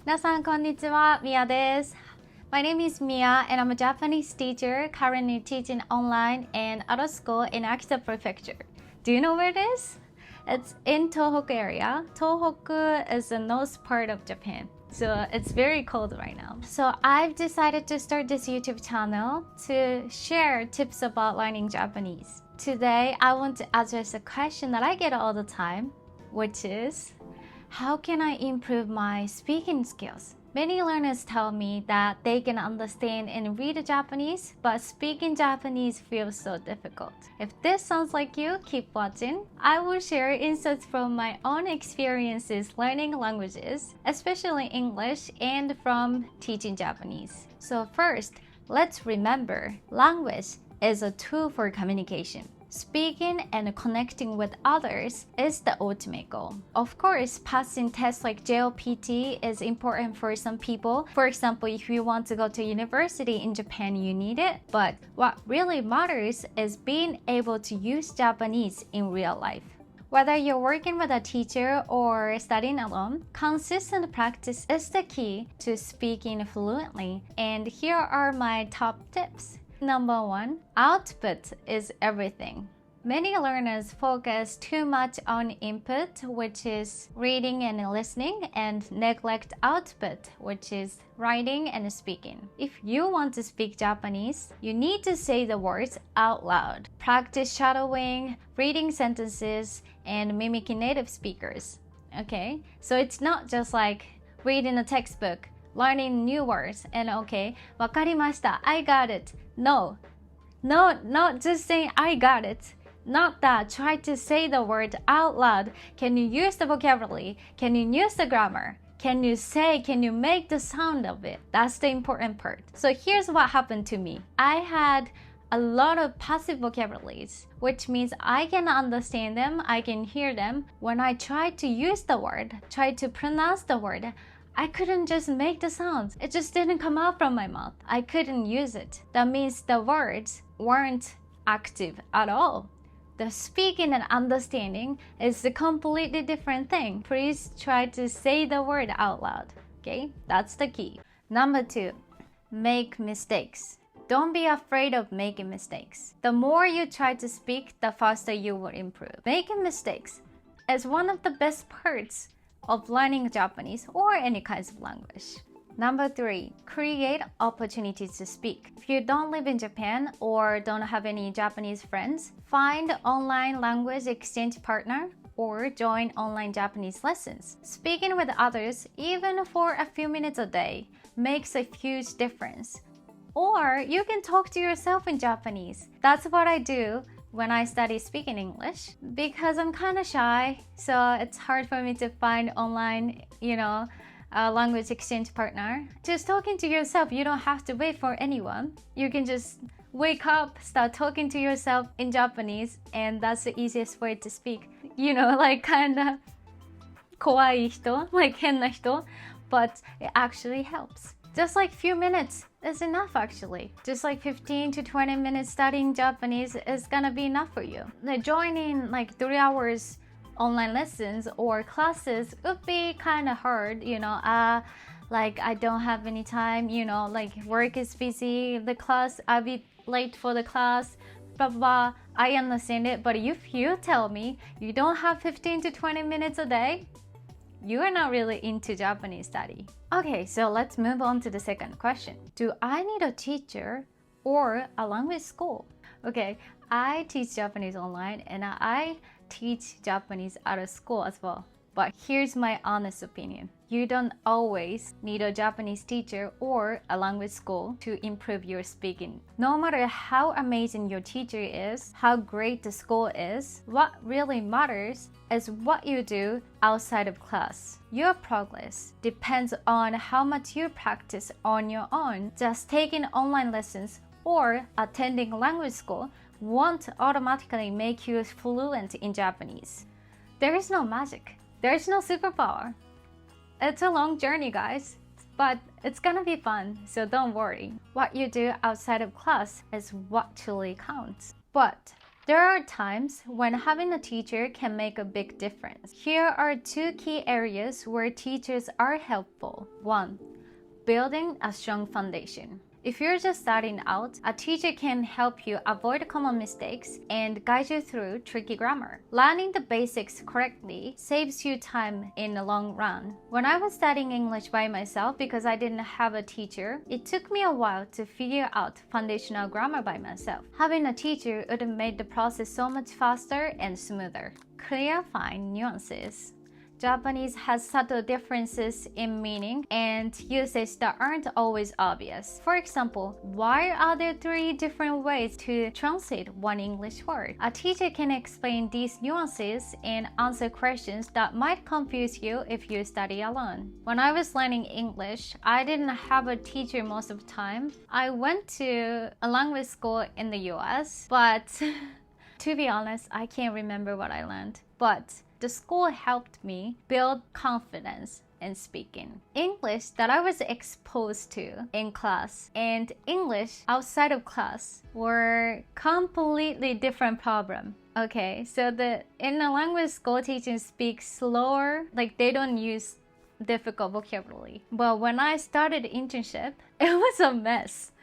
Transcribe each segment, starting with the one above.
皆さんこんにちは、Mia です。My name is Mia and I'm a Japanese teacher currently teaching online and at a school in Akita Prefecture. Do you know where it is? It's in Tohoku area. Tohoku is the north part of Japan. So it's very cold right now. So I've decided to start this YouTube channel to share tips about learning Japanese. Today, I want to address a question that I get all the time, which is, how can I improve my speaking skills? Many learners tell me that they can understand and read Japanese, but speaking Japanese feels so difficult. If this sounds like you, keep watching. I will share insights from my own experiences learning languages, especially English, and from teaching Japanese. So first, let's remember, language is a tool for communication. Speaking and connecting with others is the ultimate goal. Of course, passing tests like JLPT is important for some people. For example, if you want to go to university in Japan, you need it. But what really matters is being able to use Japanese in real life. Whether you're working with a teacher or studying alone, consistent practice is the key to speaking fluently. And here are my top tips. Number 1, output is everything. Many learners focus too much on input, which is reading and listening, and neglect output, which is writing and speaking. If you want to speak Japanese, you need to say the words out loud. Practice shadowing, reading sentences, and mimicking native speakers. Okay? So it's not just like reading a textbook, learning new words, and okay, わかりました, I got it. No, not just saying I got it. Not that. Try to say the word out loud. Can you use the vocabulary? Can you use the grammar? Can you make the sound of it? That's the important part. So here's what happened to me. I had a lot of passive vocabularies, which means I can understand them, I can hear them. When I tried to use the word, try to pronounce the word, I couldn't just make the sounds. It just didn't come out from my mouth. I couldn't use it. That means the words weren't active at all. The speaking and understanding is a completely different thing. Please try to say the word out loud. Okay? That's the key. Number 2, make mistakes. Don't be afraid of making mistakes. The more you try to speak, the faster you will improve. Making mistakes is one of the best parts of learning Japanese or any kinds of language. Number 3, create opportunities to speak. If you don't live in Japan or don't have any Japanese friends, find online language exchange partner or join online Japanese lessons. Speaking with others, even for a few minutes a day, makes a huge difference. Or you can talk to yourself in Japanese. That's what I do when I study speaking English, because I'm kind of shy, so it's hard for me to find online, a language exchange partner. Just talking to yourself, you don't have to wait for anyone. You can just wake up, start talking to yourself in Japanese, and that's the easiest way to speak. Like kind of 怖い人, like 変な人, but it actually helps. Just like few minutes is enough actually. Just like 15 to 20 minutes studying Japanese is gonna be enough for you. Joining like 3 hours online lessons or classes would be kind of hard, like I don't have any time, like work is busy, the class, I'll be late for the class, blah, blah, blah. I understand it, but if you tell me you don't have 15 to 20 minutes a day, you are not really into Japanese study. Okay, so let's move on to the second question. Do I need a teacher or a language school? Okay, I teach Japanese online and I teach Japanese at a school as well. But here's my honest opinion. You don't always need a Japanese teacher or a language school to improve your speaking. No matter how amazing your teacher is, how great the school is, what really matters is what you do outside of class. Your progress depends on how much you practice on your own. Just taking online lessons or attending language school won't automatically make you fluent in Japanese. There is no magic. There's no superpower. It's a long journey, guys, but it's gonna be fun, so don't worry. What you do outside of class is what truly counts. But There are times when having a teacher can make a big difference. Here are 2 key areas where teachers are helpful. 1. Building a strong foundation. If you're just starting out, a teacher can help you avoid common mistakes and guide you through tricky grammar. Learning the basics correctly saves you time in the long run. When I was studying English by myself because I didn't have a teacher, it took me a while to figure out foundational grammar by myself. Having a teacher would have made the process so much faster and smoother. Clearify nuances. Japanese has subtle differences in meaning and usage that aren't always obvious. For example, why are there 3 different ways to translate one English word? A teacher can explain these nuances and answer questions that might confuse you if you study alone. When I was learning English, I didn't have a teacher most of the time. I went to a language school in the US, but to be honest, I can't remember what I learned. But the school helped me build confidence in speaking. English that I was exposed to in class and English outside of class were completely different problem. Okay, so in the language school, teachers speak slower, like they don't use difficult vocabulary. But when I started internship, it was a mess.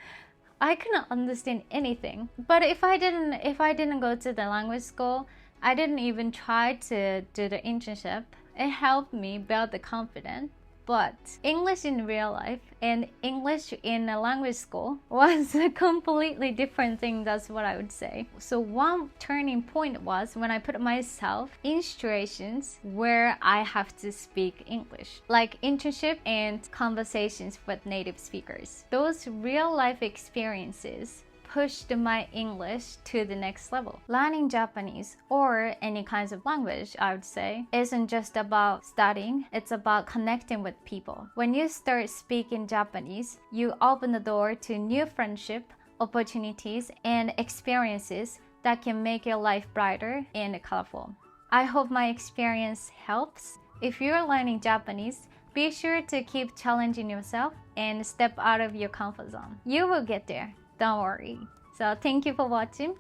I couldn't understand anything. But if I didn't go to the language school, I didn't even try to do the internship. It helped me build the confidence. But English in real life and English in a language school was a completely different thing, that's what I would say. So one turning point was when I put myself in situations where I have to speak English, like internship and conversations with native speakers. Those real life experiences pushed my English to the next level. Learning Japanese or any kinds of language, I would say, isn't just about studying, it's about connecting with people. When you start speaking Japanese, you open the door to new friendship, opportunities, and experiences that can make your life brighter and colorful. I hope my experience helps. If you're learning Japanese, be sure to keep challenging yourself and step out of your comfort zone. You will get there. Don't worry. So thank you for watching.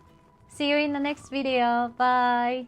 See you in the next video. Bye.